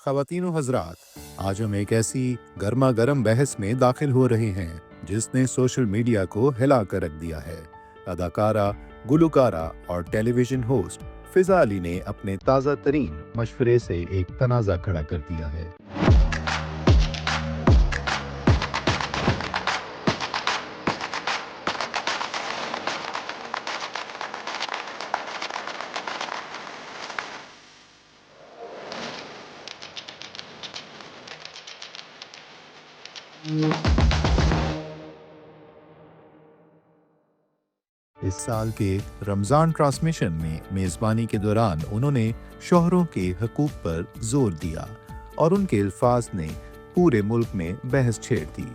ख़वातीन व हज़रात, आज हम एक ऐसी गर्मा गर्म बहस में दाखिल हो रहे हैं जिसने सोशल मीडिया को हिला कर रख दिया है। अदाकारा, गुलकारा और टेलीविज़न होस्ट फ़िज़ा अली ने अपने ताज़ा तरीन मशवरे से एक तनाज़ा खड़ा कर दिया है। इस साल के रमज़ान ट्रांसमिशन में मेज़बानी के दौरान उन्होंने शौहरों के हकूक़ पर जोर दिया और उनके अल्फाज ने पूरे मुल्क में बहस छेड़ दी।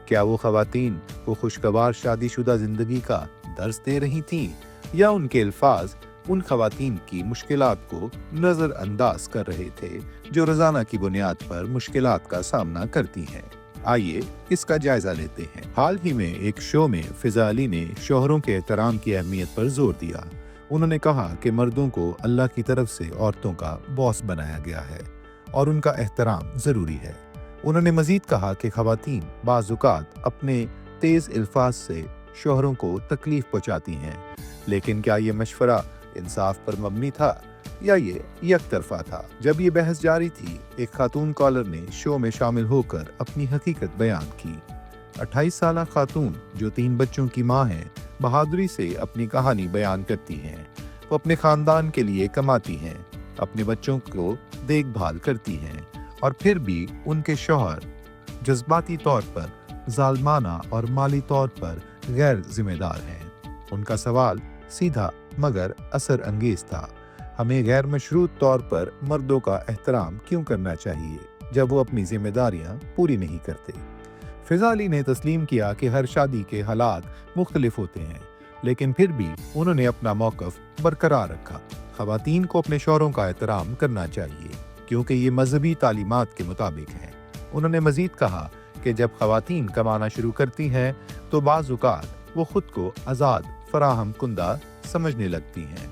क्या वो ख़वातीन को खुशगवार शादीशुदा ज़िंदगी का दर्स दे रही थीं या उनके अल्फाज उन ख़वातीन की मुश्किलात को नज़रअंदाज कर रहे थे जो रोज़ाना की बुनियाद पर मुश्किलात का सामना करती हैं। आइए इसका जायजा लेते हैं। हाल ही में एक शो में फ़िज़ा अली ने शौहरों के एहतराम की अहमियत पर जोर दिया। उन्होंने कहा कि मर्दों को अल्लाह की तरफ से औरतों का बॉस बनाया गया है और उनका एहतराम ज़रूरी है। उन्होंने मज़ीद कहा कि ख़वातीन बाज़-औक़ात अपने तेज़ अल्फाज से शौहरों को तकलीफ़ पहुँचाती हैं, लेकिन क्या ये मशवरा इंसाफ पर मबनी था या ये यकतरफा था? जब ये बहस जारी थी, एक खातून कॉलर ने शो में शामिल होकर अपनी हकीकत बयान की। 28 साला खातून जो 3 बच्चों की माँ हैं, बहादुरी से अपनी कहानी बयान करती हैं। वो अपने खानदान के लिए कमाती हैं, अपने बच्चों को देखभाल करती हैं और फिर भी उनके शौहर जज्बाती तौर पर जालमाना और माली तौर पर गैर जिम्मेदार हैं। उनका सवाल सीधा मगर असर अंगेज था। हमें गैर मशरूत तौर पर मर्दों का एहतराम क्यों करना चाहिए जब वो अपनी जिम्मेदारियां पूरी नहीं करते? फ़िज़ा अली ने तस्लीम किया कि हर शादी के हालात मुख्तलिफ होते हैं, लेकिन फिर भी उन्होंने अपना मौक़िफ़ बरकरार रखा। ख़वातीन को अपने शौहरों का एहतराम करना चाहिए क्योंकि ये मजहबी तालीमात के मुताबिक है। उन्होंने मज़ीद कहा कि जब ख़वातीन कमाना शुरू करती हैं तो बाज़-औक़ात वो खुद को आज़ाद फराहम कुंदा समझने लगती हैं,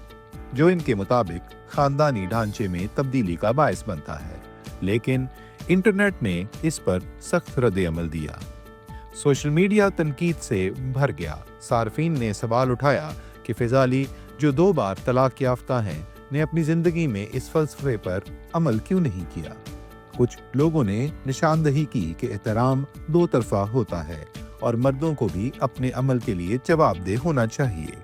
जो इनके मुताबिक खानदानी ढांचे में तब्दीली का बायस बनता है। लेकिन इंटरनेट ने इस पर सख्त रद्द-ए-अमल दिया। सोशल मीडिया तनकीद से भर गया। सार्फिन ने सवाल उठाया कि फ़िज़ा अली जो 2 बार तलाक याफ्ता हैं ने अपनी ज़िंदगी में इस फ़लसफ़े पर अमल क्यों नहीं किया। कुछ लोगों ने निशानदही की कि एहतराम 2 तरफ़ा होता है और मर्दों को भी अपने अमल के लिए जवाबदेह होना चाहिए।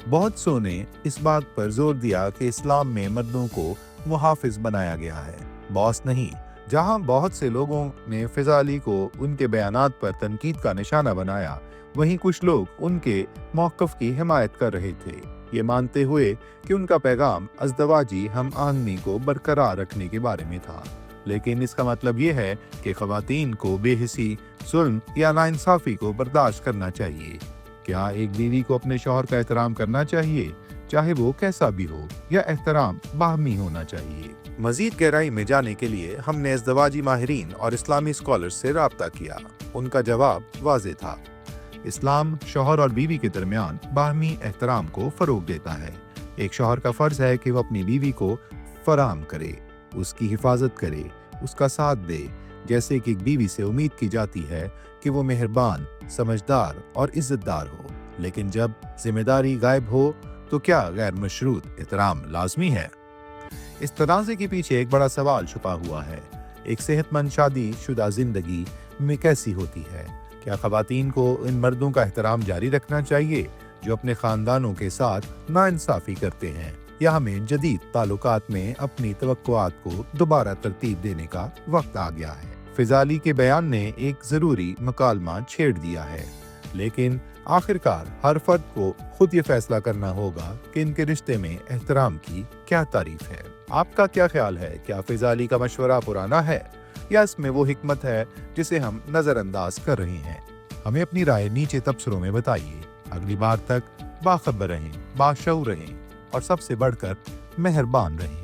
बहुत सो ने इस बात पर जोर दिया कि इस्लाम में मर्दों को मुहाफिज बनाया गया है, बॉस नहीं। जहां बहुत से लोगों ने फ़िज़ा अली को उनके बयानात पर तनकीद का निशाना बनाया, वहीं कुछ लोग उनके मौक़िफ़ की हिमायत कर रहे थे, ये मानते हुए कि उनका पैगाम अज़दवाजी हम आहंगी को बरकरार रखने के बारे में था। लेकिन इसका मतलब ये है कि ख़वातीन को बेहिसी, जुल्म या नाइंसाफ़ी को बर्दाश्त करना चाहिए। क्या एक बीवी को अपने शौहर का एहतराम करना चाहिए, चाहे वो कैसा भी हो, या एहतराम बाहमी होना चाहिए? मजीद गहराई में जाने के लिए हमने इज़्दवाजी माहिरीन और इस्लामी स्कॉलर्स से राब्ता किया। उनका जवाब वाज़ेह था। इस्लाम शौहर और बीवी के दरमियान बाहमी एहतराम को फ़रोग़ देता है। एक शौहर का फ़र्ज़ है कि वो अपनी बीवी को फराहम करे, उसकी हिफाजत करे, उसका साथ दे, जैसे कि एक बीवी से उम्मीद की जाती है कि वो मेहरबान, समझदार और इज्जतदार हो। लेकिन जब जिम्मेदारी गायब हो तो क्या गैर मशरूत एहतराम लाजमी है? इस तनाज़े के पीछे एक बड़ा सवाल छुपा हुआ है। एक सेहतमंद शादीशुदा जिंदगी में कैसी होती है? क्या ख़वातीन को इन मर्दों का एहतराम जारी रखना चाहिए जो अपने ख़ानदानों के साथ नाइंसाफ़ी करते हैं, या हमें जदीद ताल्लुकात में अपनी तवक्कुआत को दोबारा तरतीब देने का वक्त आ गया है? फ़िज़ा अली के बयान ने एक ज़रूरी मकालमा छेड़ दिया है, लेकिन आखिरकार हर फर्द को खुद ये फैसला करना होगा कि इनके रिश्ते में एहतराम की क्या तारीफ है। आपका क्या ख्याल है? क्या फ़िज़ा अली का मशवरा पुराना है या इसमें वो हिकमत है जिसे हम नज़रअंदाज कर रहे हैं? हमें अपनी राय नीचे तबसरों में बताइए। अगली बार तक बाखबर रहें, बाशऊर रहें और सबसे बढ़कर मेहरबान रहें।